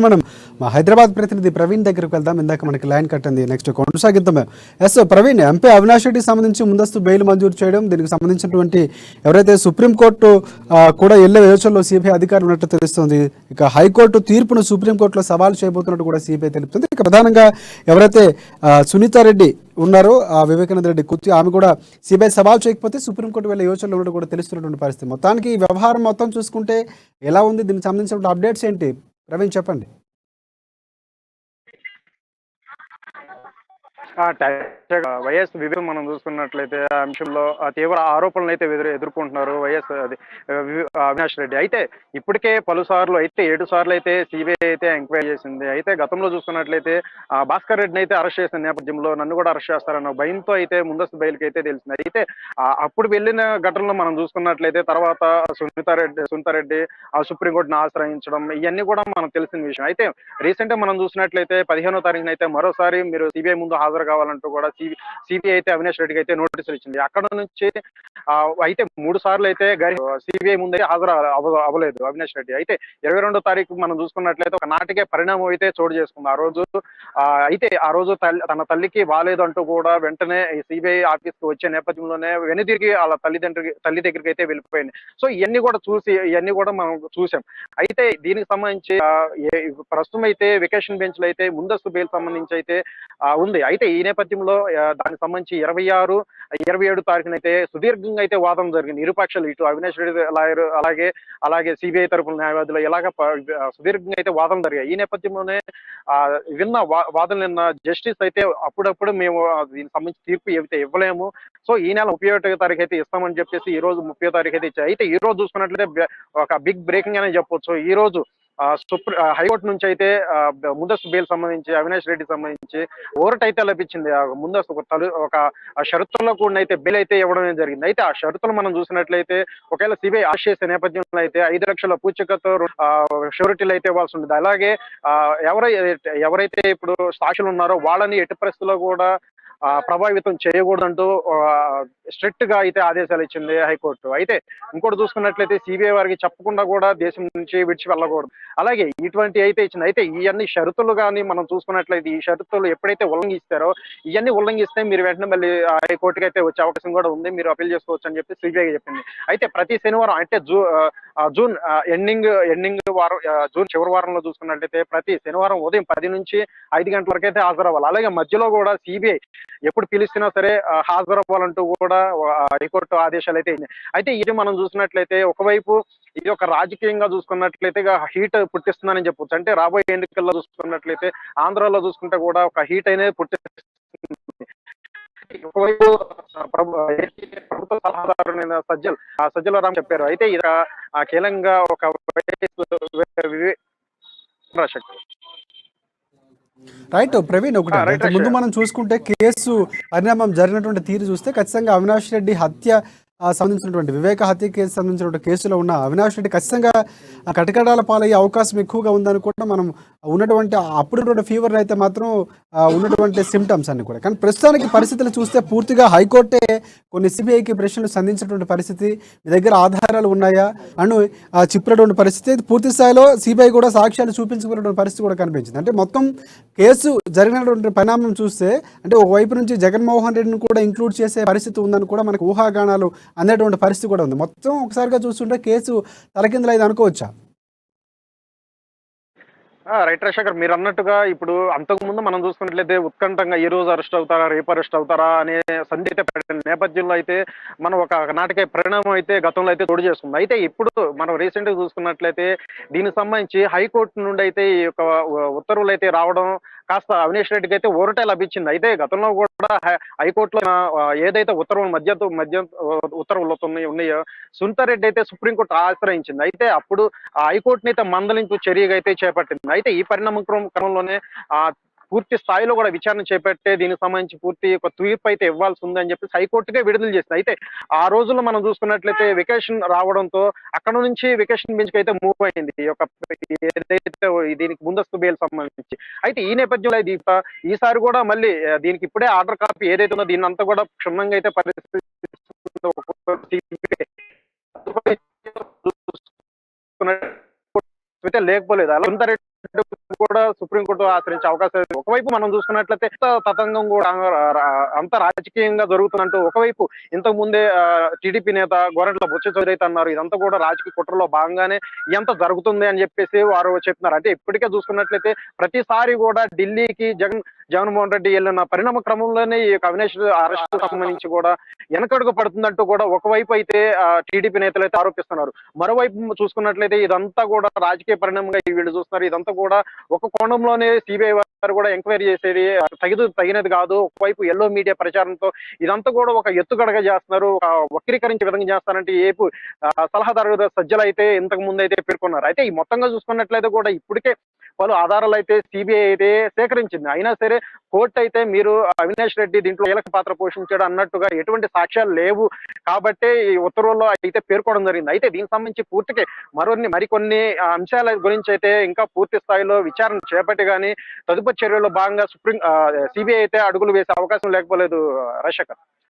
మనం మా హైదరాబాద్ ప్రతినిధి ప్రవీణ్ దగ్గరికి వెళ్దాం. ఇందాక మనకి లైన్ కట్టింది, నెక్స్ట్ కొనసాగిద్దాం. ఎస్ ప్రవీణ్, ఎంపీ అవినాష్ రెడ్డికి సంబంధించి ముందస్తు బెయిల్ మంజూరు చేయడం, దీనికి సంబంధించినటువంటి ఎవరైతే సుప్రీంకోర్టు కూడా వెళ్లే యోచనలో సిబిఐ అధికారులు ఉన్నట్టు తెలుస్తుంది. ఇక హైకోర్టు తీర్పును సుప్రీంకోర్టులో సవాల్ చేయబోతున్నట్టు కూడా సిబిఐ తెలుపుతుంది. ఇక ప్రధానంగా ఎవరైతే సునీతారెడ్డి ఉన్నారో వివేకానంద రెడ్డి కుర్తి, ఆమె కూడా సిబిఐ సవాల్ చేయకపోతే సుప్రీంకోర్టు వెళ్ళే యోచనలో ఉన్నట్టు కూడా తెలుస్తున్నటువంటి పరిస్థితి. మొత్తానికి ఈ వ్యవహారం మొత్తం చూసుకుంటే ఎలా ఉంది, దీనికి సంబంధించిన అప్డేట్స్ ఏంటి ప్రవీణ్ చెప్పండి. వైఎస్ వివేక్ మనం చూసుకున్నట్లయితే ఆ అంశంలో తీవ్ర ఆరోపణలు అయితే ఎదుర్కొంటున్నారు వైఎస్ అవినాష్ రెడ్డి. అయితే ఇప్పటికే పలుసార్లు అయితే 7 సార్లు అయితే సిబిఐ అయితే ఎంక్వైరీ చేసింది. అయితే గతంలో చూసుకున్నట్లయితే భాస్కర్ రెడ్డిని అయితే అరెస్ట్ చేసిన నేపథ్యంలో నన్ను కూడా అరెస్ట్ చేస్తారన్న భయంతో అయితే ముందస్తు బెయిల్కి అయితే తెలిసింది. అయితే అప్పుడు వెళ్ళిన ఘటనలో మనం చూసుకున్నట్లయితే తర్వాత సునీతారెడ్డి సుప్రీంకోర్టును ఆశ్రయించడం ఇవన్నీ కూడా మనకు తెలిసిన విషయం. అయితే రీసెంట్ గా మనం చూసినట్లయితే 15వ తారీఖున అయితే మరోసారి మీరు సిబిఐ ముందు హాజరు కావాలంటూ కూడా సిబిఐ అయితే అవినాష్ రెడ్డికి అయితే నోటీసులు ఇచ్చింది. అక్కడ నుంచి అయితే 3 సార్లు అయితే సిబిఐ ముందు అయితే హాజరు అవ్వలేదు అవినాష్ రెడ్డి. అయితే 22వ తారీఖు మనం చూసుకున్నట్లయితే ఒక నాటికే పరిణామం అయితే చోటు చేసుకుంది. ఆ రోజు తన తల్లికి బాలేదు అంటూ కూడా వెంటనే సిబిఐ ఆఫీస్ కి వచ్చే నేపథ్యంలోనే వెనుదిరిగి వాళ్ళ తల్లి దగ్గరికి అయితే వెళ్ళిపోయింది. సో ఇవన్నీ కూడా మనం చూసాం. అయితే దీనికి సంబంధించి ప్రస్తుతం అయితే వెకేషన్ బెంచ్ లో అయితే ముందస్తు బెయిల్ సంబంధించి అయితే ఉంది. అయితే ఈ నేపథ్యంలో దానికి సంబంధించి 26, 27 తారీఖున అయితే సుదీర్ఘంగా అయితే వాదన జరిగింది. ఇరుపక్షాలు ఇటు అవినాష్ రెడ్డి లాయర్ అలాగే సిబిఐ తరపున న్యాయవాదులు ఇలాగా సుదీర్ఘంగా అయితే వాదనలు జరిగాయి. ఈ నేపథ్యంలోనే వాదనలు విన్న జస్టిస్ అయితే అప్పుడప్పుడు మేము దీనికి సంబంధించి తీర్పు అయితే ఇవ్వలేము, సో ఈ నెల 31వ తారీఖు అయితే ఇస్తామని చెప్పేసి ఈ రోజు 30వ తారీఖు అయితే ఇచ్చారు. అయితే ఈ రోజు చూసుకున్నట్లయితే ఒక బిగ్ బ్రేకింగ్ అనే చెప్పొచ్చు. ఈ రోజు హైకోర్టు నుంచి అయితే ముందస్తు బెయిల్ సంబంధించి అవినాష్ రెడ్డికి సంబంధించి ఓరట్ అయితే లభించింది. ముందస్తు ఒక షరతుల్లో కూడా అయితే బెయిల్ అయితే ఇవ్వడం జరిగింది. అయితే ఆ షరతులు మనం చూసినట్లయితే ఒకవేళ సిబిఐ అరెస్ట్ చేసే నేపథ్యంలో అయితే 5 లక్షల పూచికతో షూరిటీలు అయితే ఇవ్వాల్సి ఉంటుంది. అలాగే ఎవరైతే ఇప్పుడు సాక్షులు ఉన్నారో వాళ్ళని ఎట్టి పరిస్థితుల్లో కూడా ప్రభావితం చేయకూడదంటూ స్ట్రిక్ట్ గా అయితే ఆదేశాలు ఇచ్చింది హైకోర్టు. అయితే ఇంకోటి చూసుకున్నట్లయితే సిబిఐ వారికి చెప్పకుండా కూడా దేశం నుంచి విడిచి వెళ్ళకూడదు. అలాగే ఇటువంటి అయితే ఇచ్చింది. అయితే ఇవన్నీ షరతులు కానీ మనం చూసుకున్నట్లయితే ఈ షరతులు ఎప్పుడైతే ఉల్లంఘిస్తారో ఇవన్నీ ఉల్లంఘిస్తే మీరు వెంటనే మళ్ళీ హైకోర్టుకి అయితే వచ్చే అవకాశం కూడా ఉంది, మీరు అపీల్ చేసుకోవచ్చు అని చెప్పి సిబిఐ చెప్పింది. అయితే ప్రతి శనివారం అంటే జూన్ ఎండింగ్ వారం, జూన్ చివరి వారంలో చూసుకున్నట్లయితే ప్రతి శనివారం ఉదయం 10 నుంచి 5 గంటల వరకు అయితే హాజరవ్వాలి. అలాగే మధ్యలో కూడా సిబిఐ ఎప్పుడు పిలిచినా సరే హాజరవ్వాలంటూ కూడా హైకోర్టు ఆదేశాలు అయితే అయితే ఇది మనం చూసినట్లయితే ఒకవైపు ఇది ఒక రాజకీయంగా చూసుకున్నట్లయితే హీట్ పుట్టిస్తుందని చెప్పొచ్చు. అంటే రాబోయే ఎన్నికల్లో చూసుకున్నట్లయితే ఆంధ్రాలో చూసుకుంటే కూడా ఒక హీట్ అనేది పుట్టిస్తుంది. ఒకవైపు ప్రభుత్వ సలహాదారుడైన సజ్జల రామ్ చెప్పారు. అయితే ఇది కీలకంగా ఒక రైట్ ప్రవీణ్, ఒకటి ముందు మనం చూసుకుంటే కేసు పరిణామం జరిగినటువంటి తీరు చూస్తే ఖచ్చితంగా అవినాష్ రెడ్డి హత్య సంబంధించినటువంటి వివేక హత్య కేసు సంబంధించినటువంటి కేసులో ఉన్న అవినాష్ రెడ్డి ఖచ్చితంగా కటకటాల పాలయ్యే అవకాశం ఎక్కువగా ఉందని కూడా మనం ఉన్నటువంటి అప్పుడు ఫీవర్ అయితే మాత్రం ఉన్నటువంటి సిమ్టమ్స్ అన్ని కూడా. కానీ ప్రస్తుతానికి పరిస్థితులు చూస్తే పూర్తిగా హైకోర్టే కొన్ని సిబిఐకి ప్రశ్నలు సంధించినటువంటి పరిస్థితి, మీ దగ్గర ఆధారాలు ఉన్నాయా అని చెప్పినటువంటి పరిస్థితి, పూర్తి స్థాయిలో సిబిఐ కూడా సాక్ష్యాలు చూపించుకున్నటువంటి పరిస్థితి కూడా కనిపించింది. అంటే మొత్తం కేసు జరిగినటువంటి పరిణామం చూస్తే అంటే ఒకవైపు నుంచి జగన్మోహన్ రెడ్డిని కూడా ఇంక్లూడ్ చేసే పరిస్థితి ఉందని కూడా మనకు ఊహాగానాలు అనేటువంటి పరిస్థితి కూడా ఉంది. మొత్తం ఒకసారిగా చూస్తుంటే కేసు తలకిందులైంది అనుకోవచ్చా? రైట్ రాజశేఖర్, మీరు అన్నట్టుగా ఇప్పుడు అంతకుముందు మనం చూసుకున్నట్లయితే ఉత్కంఠంగా ఈ రోజు అరెస్ట్ అవుతారా రేపు అరెస్ట్ అవుతారా అనే సంధి అయితే పెట్టిన నేపథ్యంలో అయితే మనం ఒక నాటికే పరిణామం అయితే గతంలో అయితే తోడు చేసుకుంది. అయితే ఇప్పుడు మనం రీసెంట్ గా చూసుకున్నట్లయితే దీనికి సంబంధించి హైకోర్టు నుండి అయితే ఈ యొక్క ఉత్తర్వులు అయితే రావడం కాస్త అవినాష్ రెడ్డికి అయితే ఊరటే లభించింది. అయితే గతంలో కూడా హైకోర్టులో ఏదైతే మధ్య ఉత్తర్వులు ఉన్నాయో సునీతారెడ్డి అయితే సుప్రీంకోర్టు ఆశ్రయించింది. అయితే అప్పుడు హైకోర్టుని అయితే మందలింపు చర్యగా అయితే చేపట్టింది. అయితే ఈ పరిణామ క్రమంలోనే పూర్తి స్థాయిలో కూడా విచారణ చేపట్టే దీనికి సంబంధించి పూర్తి ఒక తీర్పు అయితే ఇవ్వాల్సి ఉందని చెప్పి హైకోర్టుగా విడుదల చేసింది. అయితే ఆ రోజుల్లో మనం చూసుకున్నట్లయితే వెకేషన్ రావడంతో అక్కడ నుంచి వెకేషన్ బెంచ్ కి అయితే మూవ్ అయింది ఏదైతే దీనికి ముందస్తు బెయిల్ సంబంధించి. అయితే ఈ నేపథ్యంలో ఈసారి కూడా మళ్ళీ దీనికి ఇప్పుడే ఆర్డర్ కాపీ ఏదైతే ఉందో దీన్ని అంతా కూడా క్షుణ్ణంగా అయితే పరిస్థితి లేకపోలేదు. అలా కూడా సుప్రీంకోర్టు ఆశ్రయించే అవకాశం ఉంది. ఒకవైపు మనం చూసుకున్నట్లయితే తతంగం కూడా అంత రాజకీయంగా జరుగుతుందంటూ ఒకవైపు ఇంతకు ముందే టీడీపీ నేత గోరంట్ల బొత్స చౌదరి అయితే అన్నారు ఇదంతా కూడా రాజకీయ కుట్రలో భాగంగానే ఎంత జరుగుతుంది అని చెప్పేసి వారు చెప్తున్నారు. అంటే ఇప్పటికే చూసుకున్నట్లయితే ప్రతిసారి కూడా ఢిల్లీకి జగన్మోహన్ రెడ్డి వెళ్ళిన పరిణామ క్రమంలోనే ఈ యొక్క అవినాష్ అరెస్ట్ సంబంధించి కూడా వెనకడుగు పడుతుందంటూ కూడా ఒకవైపు అయితే టీడీపీ నేతలు అయితే ఆరోపిస్తున్నారు. మరోవైపు చూసుకున్నట్లయితే ఇదంతా కూడా రాజకీయ పరిణామంగా వీళ్ళు చూస్తున్నారు. ఇదంతా కూడా ఒక కోణంలోనే సిబిఐ వారు కూడా ఎంక్వైరీ చేసేది తగినది కాదు. ఒకవైపు ఎల్లో మీడియా ప్రచారంతో ఇదంతా కూడా ఒక ఎత్తుగడగా చేస్తున్నారు, ఒక వక్రీకరించే విధంగా చేస్తారంటే ఏపు సలహాదారు సజ్జలు అయితే ఇంతకు ముందు అయితే పేర్కొన్నారు. అయితే ఈ మొత్తంగా చూసుకున్నట్లయితే కూడా ఇప్పటికే పలు ఆధారాలు అయితే సిబిఐ అయితే సేకరించింది. అయినా సరే కోర్టు అయితే మీరు అవినాష్ రెడ్డి దీంట్లో కీలక పాత్ర పోషించాడు అన్నట్టుగా ఎటువంటి సాక్ష్యాలు లేవు కాబట్టి ఈ ఉత్తర్వుల్లో అయితే పేర్కొనడం జరిగింది. అయితే దీనికి సంబంధించి పూర్తిగా మరికొన్ని అంశాల గురించి అయితే ఇంకా పూర్తి స్థాయిలో విచారణ చేపట్టి కానీ తదుపరి చర్యల్లో భాగంగా సిబిఐ అయితే అడుగులు వేసే అవకాశం లేకపోలేదు రాజశేఖర్.